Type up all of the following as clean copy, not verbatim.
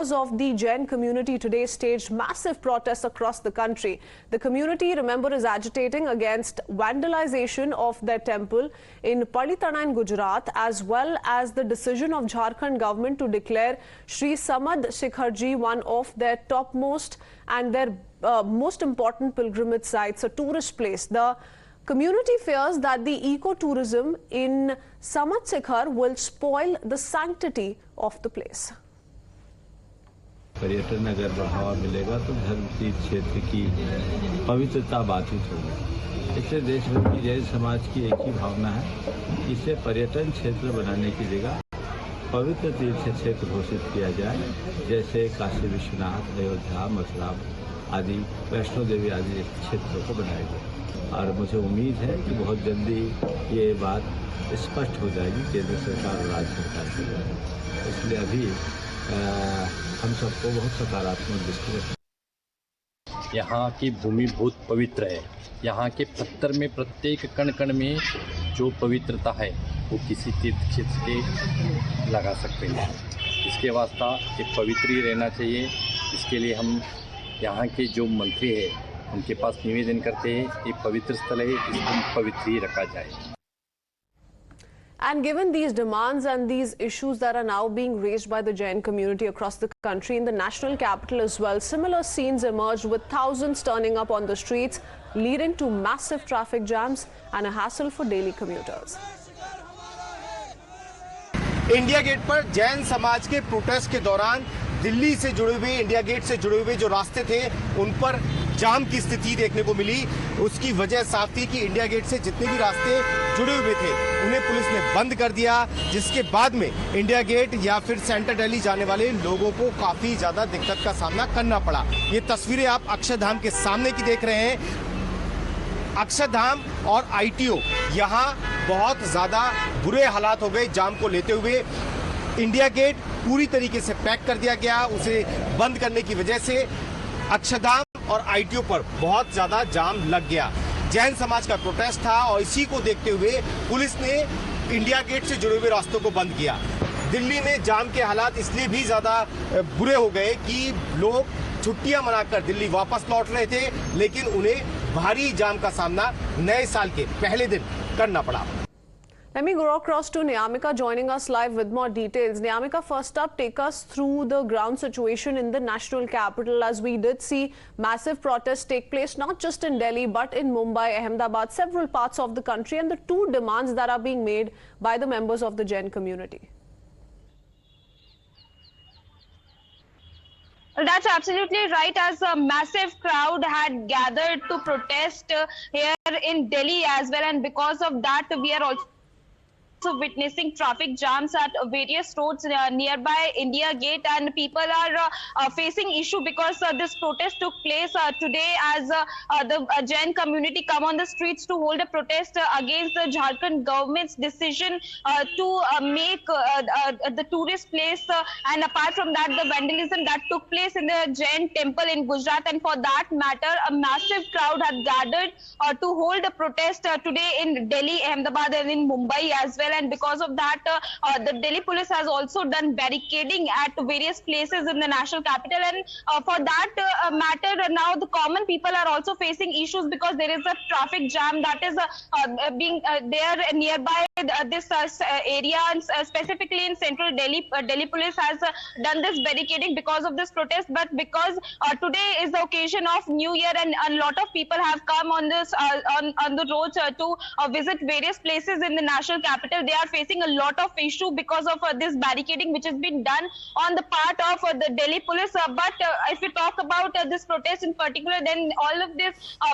Of the Jain community today staged massive protests across the country. The community, remember, is agitating against vandalization of their temple in Palitana in Gujarat, as well as the decision of Jharkhand government to declare Sri Samad Shikharji one of their topmost and their most important pilgrimage sites, a tourist place. The community fears that the eco-tourism in Samad Shikhar will spoil the sanctity of the place. पर्यटन अगर बढ़ावा मिलेगा तो धर्म तीर्थ क्षेत्र की पवित्रता बाधित होगी। इसलिए देश भर की जैन समाज की एक ही भावना है कि इसे पर्यटन क्षेत्र बनाने की जगह पवित्र तीर्थ क्षेत्र घोषित किया जाए, जैसे काशी विश्वनाथ, अयोध्या, मथुरा आदि, वैष्णो देवी आदि क्षेत्रों को बनाया जाए। और मुझे उम्मीद है कि बहुत जल्दी ये बात स्पष्ट हो जाएगी केंद्र सरकार और राज्य सरकार से। इसलिए अभी हम सबको बहुत सकारात्मक दृष्टि रखना। यहाँ की भूमि बहुत पवित्र है। यहाँ के पत्थर में प्रत्येक कण कण में जो पवित्रता है वो किसी तीर्थ क्षेत्र के लगा सकते हैं। इसके वास्ता ये पवित्र ही रहना चाहिए। इसके लिए हम यहाँ के जो मंत्री हैं उनके पास निवेदन करते हैं, ये पवित्र स्थल है, इसको पवित्र ही रखा जाए। And given these demands and these issues that are now being raised by the Jain community across the country, in the national capital as well, similar scenes emerged with thousands turning up on the streets, leading to massive traffic jams and a hassle for daily commuters. India Gate पर जैन समाज के protest के दौरान दिल्ली से जुड़े हुए, India gate से जुड़े हुए जो रास्ते थे उन पर जाम की स्थिति देखने को मिली। उसकी वजह साफ थी कि इंडिया गेट से जितने भी रास्ते जुड़े हुए थे उन्हें पुलिस ने बंद कर दिया, जिसके बाद में इंडिया गेट या फिर सेंट्रल दिल्ली जाने वाले लोगों को काफी ज्यादा दिक्कत का सामना करना पड़ा। ये तस्वीरें आप अक्षरधाम के सामने की देख रहे हैं। अक्षरधाम और आईटीओ यहाँ बहुत ज्यादा बुरे हालात हो गए जाम को लेते हुए। इंडिया गेट पूरी तरीके से पैक कर दिया गया। उसे बंद करने की वजह से अक्षरधाम और आईटीओ पर बहुत ज्यादा जाम लग गया। जैन समाज का प्रोटेस्ट था और इसी को देखते हुए पुलिस ने इंडिया गेट से जुड़े हुए रास्तों को बंद किया। दिल्ली में जाम के हालात इसलिए भी ज्यादा बुरे हो गए कि लोग छुट्टियां मनाकर दिल्ली वापस लौट रहे थे, लेकिन उन्हें भारी जाम का सामना नए साल के पहले दिन करना पड़ा। Let me go across to Niyamika joining us live with more details. Niyamika, first up, take us through the ground situation in the national capital, as we did see massive protests take place not just in Delhi but in Mumbai, Ahmedabad, several parts of the country, and the two demands that are being made by the members of the Jain community. That's absolutely right, as a massive crowd had gathered to protest here in Delhi as well, and because of that we are also witnessing traffic jams at various roads nearby India Gate, and people are facing issue because this protest took place today as the Jain community come on the streets to hold a protest against the Jharkhand government's decision to make the tourist place, and apart from that the vandalism that took place in the Jain temple in Gujarat, and for that matter a massive crowd had gathered to hold a protest today in Delhi, Ahmedabad and in Mumbai as well. And because of that the Delhi police has also done barricading at various places in the national capital, and for that matter now the common people are also facing issues because there is a traffic jam that is being there nearby this area, and specifically in central Delhi. Delhi police has done this barricading because of this protest, but because today is the occasion of New Year and a lot of people have come on this on the roads to visit various places in the national capital. They are facing a lot of issue because of this barricading which has been done on the part of the Delhi police. But if we talk about this protest in particular, then all of these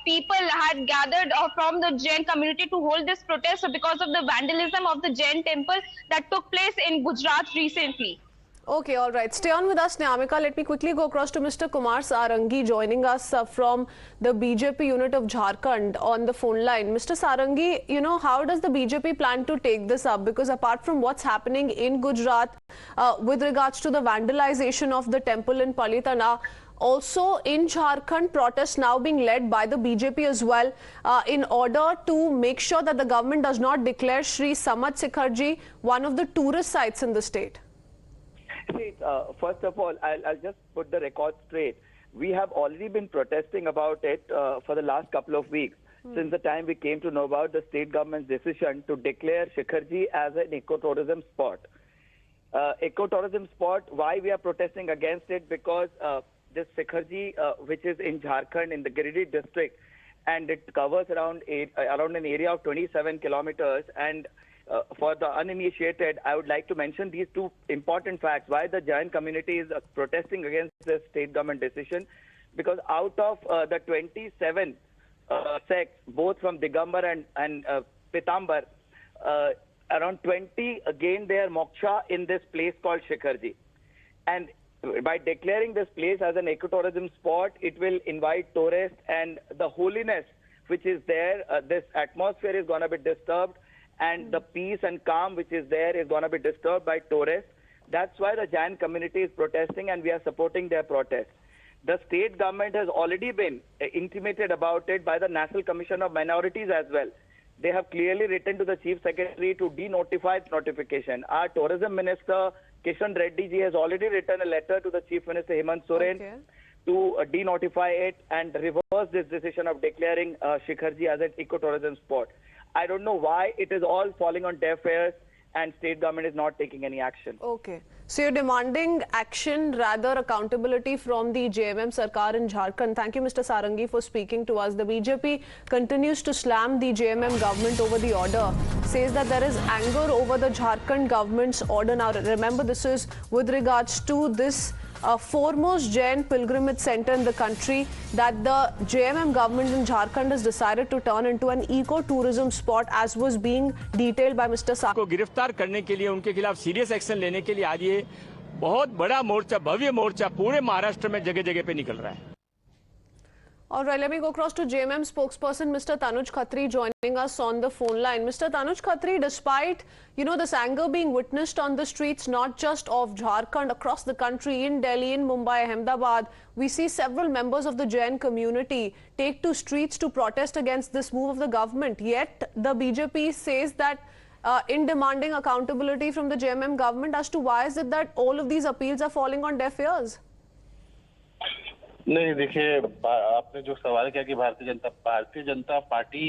people had gathered from the Jain community to hold this protest because of the vandalism of the Jain temple that took place in Gujarat recently. Okay, all right. Stay on with us, Niyamika. Let me quickly go across to Mr. Kumar Sarangi joining us from the BJP unit of Jharkhand on the phone line. Mr. Sarangi, you know, how does the BJP plan to take this up? Because apart from what's happening in Gujarat with regards to the vandalization of the temple in Palitana, also in Jharkhand, protests now being led by the BJP as well in order to make sure that the government does not declare Sri Samad Shikharji one of the tourist sites in the state. See, first of all, I'll just put the record straight. We have already been protesting about it for the last couple of weeks, since the time we came to know about the state government's decision to declare Shikharji as an ecotourism spot. Ecotourism spot, why we are protesting against it? Because this Shikharji, which is in Jharkhand in the Giridih district, and it covers around an area of 27 kilometers. And for the uninitiated, I would like to mention these two important facts. Why the Jain community is protesting against the state government decision? Because out of the 27 sects, both from Digambar and Pitambar, around 20 gained their moksha in this place called Shikharji. And by declaring this place as an ecotourism spot, it will invite tourists, and the holiness which is there, this atmosphere is going to be disturbed, and the peace and calm which is there is going to be disturbed by tourists. That's why the Jain community is protesting, and we are supporting their protest. The state government has already been intimated about it by the National Commission of Minorities as well. They have clearly written to the Chief Secretary to denotify its notification. Our Tourism Minister, Kishan Reddy ji, has already written a letter to the Chief Minister Hemant Soren to denotify it and reverse this decision of declaring Shikharji as an ecotourism spot. I don't know why it is all falling on deaf ears and state government is not taking any action. Okay. So you're demanding action, rather accountability from the JMM Sarkar in Jharkhand. Thank you, Mr. Sarangi, for speaking to us. The BJP continues to slam the JMM government over the order, says that there is anger over the Jharkhand government's order. Now, remember, this is with regards to this foremost Jain pilgrimage center in the country that the JMM government in Jharkhand has decided to turn into an eco-tourism spot, as was being detailed by Mr. Sarangi. को गिरफ्तार करने के लिए, उनके खिलाफ serious action लेने के लिए आज ये बहुत बड़ा मोर्चा, भव्य मोर्चा पूरे महाराष्ट्र में जगह जगह पे निकल रहा है. All right, let me go across to JMM spokesperson Mr. Tanuj Khatri joining us on the phone line. Mr. Tanuj Khatri, despite, this anger being witnessed on the streets, not just of Jharkhand, across the country, in Delhi, in Mumbai, Ahmedabad, we see several members of the Jain community take to streets to protest against this move of the government. Yet, the BJP says that in demanding accountability from the JMM government, as to why is it that all of these appeals are falling on deaf ears? नहीं, देखिए, आपने जो सवाल किया कि Bharatiya Janata party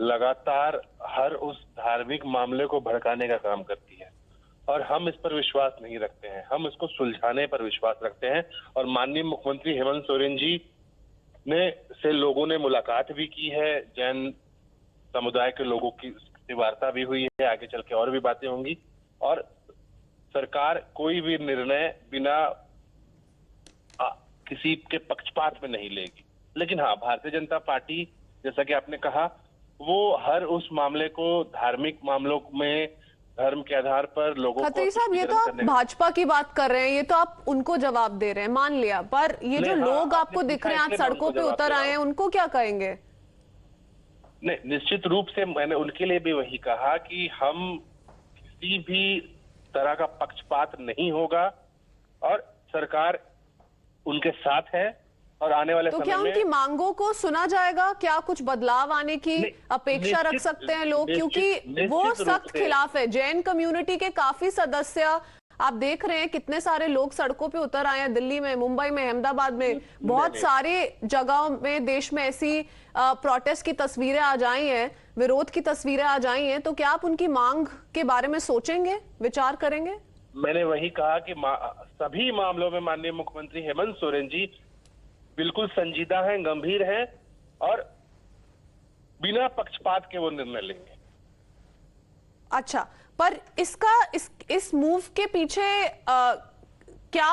लगातार हर उस धार्मिक मामले को भड़काने का काम करती है और हम इस पर विश्वास नहीं रखते हैं. हम इसको सुलझाने पर विश्वास रखते हैं और माननीय मुख्यमंत्री हेमंत सोरेन जी से लोगों ने मुलाकात भी की है. जैन समुदाय के लोगों की वार्ता भी हुई है. आगे चल के और भी बातें होंगी और सरकार कोई भी निर्णय बिना किसी के पक्षपात में नहीं लेगी. लेकिन हाँ, भारतीय जनता पार्टी, जैसा कि आपने कहा, वो हर उस मामले को धार्मिक मामलों में धर्म के आधार पर लोगों को... खत्री साहब, ये तो आप भाजपा की बात कर रहे हैं, ये तो आप उनको जवाब दे रहे हैं, मान लिया, पर ये जो लोग आपको दिख रहे हैं आज सड़कों पे उतर आए हैं, उनको क्या कहेंगे? नहीं, निश्चित रूप से मैंने उनके लिए भी वही कहा कि हम किसी भी तरह का पक्षपात नहीं होगा और सरकार उनके साथ है और आने वाले समय में... तो क्या उनकी मांगों को सुना जाएगा? क्या कुछ बदलाव आने की अपेक्षा रख सकते हैं लोग? क्योंकि वो सख्त खिलाफ है. जैन कम्युनिटी के काफी सदस्य, आप देख रहे हैं कितने सारे लोग सड़कों पे उतर आए हैं. दिल्ली में, मुंबई में, अहमदाबाद में, बहुत सारे जगहों में देश में ऐसी प्रोटेस्ट की तस्वीरें आ जाई हैं, विरोध की तस्वीरें आ जाई हैं. तो क्या आप उनकी मांग के बारे में सोचेंगे, विचार करेंगे? मैंने वही कहा कि सभी मामलों में माननीय मुख्यमंत्री हेमंत सोरेन जी बिल्कुल संजीदा हैं, गंभीर हैं और बिना पक्षपात के वो निर्णय लेंगे. अच्छा, पर इस मूव के पीछे क्या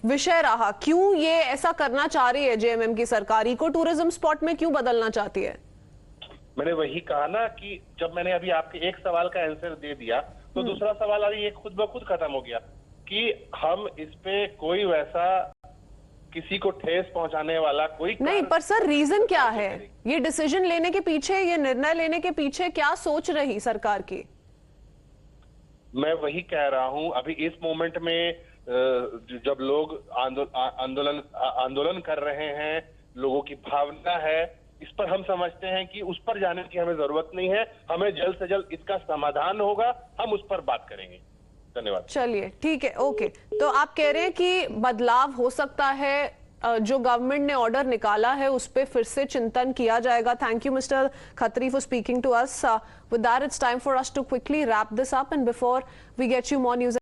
विषय रहा? क्यों ये ऐसा करना चाह रही है जेएमएम की सरकार? इको टूरिज्म स्पॉट में क्यों बदलना चाहती है? मैंने वही कहा ना कि जब मैंने अभी आपके एक सवाल का आंसर दे दिया तो दूसरा सवाल अभी एक खुद ब खुद खत्म हो गया कि हम इस पे कोई वैसा किसी को ठेस पहुंचाने वाला कोई नहीं. पर सर, रीजन क्या है? ये डिसीजन लेने के पीछे, ये निर्णय लेने के पीछे क्या सोच रही सरकार की? मैं वही कह रहा हूं, अभी इस मोमेंट में जब लोग आंदोलन कर रहे हैं, लोगों की भावना है, इस पर हम समझते हैं कि उस पर जाने की हमें जरूरत नहीं है. हमें जल्द से जल्द इसका समाधान होगा, हम उस पर बात करेंगे. धन्यवाद। चलिए ठीक है, ओके। तो आप कह रहे हैं कि बदलाव हो सकता है, जो गवर्नमेंट ने ऑर्डर निकाला है उस पे फिर से चिंतन किया जाएगा। Thank you mister Khatri for speaking to us. With that it's time for us to quickly wrap this up, and before we get you more news